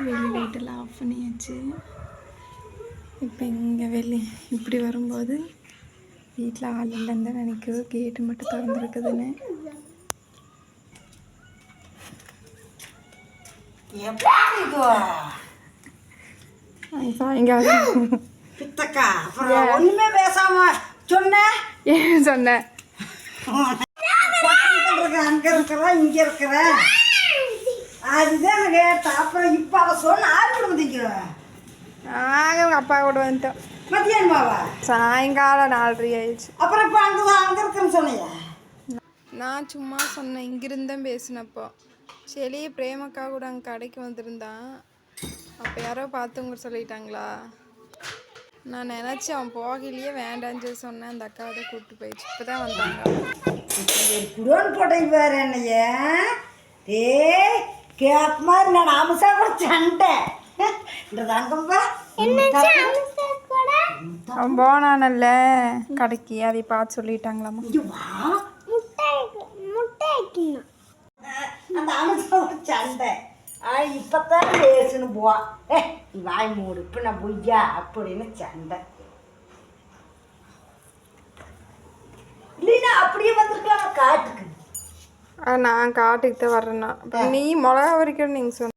வெளி லைட்டெல்லாம் ஆஃப் பண்ணியாச்சு. இப்போ இங்கே இப்படி வரும்போது வீட்டில் ஆள் இல்லைன்னு தான் நினைக்குது. கேட்டு மட்டும் திறந்துருக்குதுன்னு. சாயங்காலம் ஒண்ணுமே பேசாம சொன்னேன். ஏன் சொன்னேன்? அங்க இருக்கிற இங்க இருக்கிற அதுதான் கேட்டேன். அப்புறம் இப்ப அவ சொன்ன ஆறு விடுமதிங்க. நாங்கள் உங்கள் அப்பா கூட வந்துட்டோம். மத்தியானமாவா? சாயங்காலம் 4:30 ஆயிடுச்சு. அப்புறம் இப்போ அங்கே இருக்குன்னு சொன்னீங்க. நான் சும்மா சொன்னேன், இங்கிருந்தான் பேசினப்போ. சரி பிரேமக்கா கூட அங்கே கடைக்கு வந்திருந்தான். அப்போ யாரோ பார்த்துங்க சொல்லிட்டாங்களா? நான் நினச்சி அவன் போகலையே வேண்டான்னு சொல்லி சொன்னேன். அந்த அக்காவை தான் கூப்பிட்டு போயிடுச்சு. இப்போ தான் வந்தாங்க. குடோன் போட்டீங்க வேறு என்னைய கேப் மாதிரி நான் அம்சா கூட சண்டை அவன் போனானல்ல கடைக்கு, அதை பார்த்து சொல்லிட்டாங்களாமா. அந்த அம்சா சண்டை இப்பத்தான் பேசுன்னு போ வாய் மூடு இப்போ நான் பொய்யா அப்படின்னு சண்டை. இல்லைன்னா அப்படியே வந்திருக்கலாம் காட்டுக்கு. நான் காட்டுக்கு தான் வர்றேன்னா. நீ மிளகா வரைக்கும் நீங்கள் சொன்ன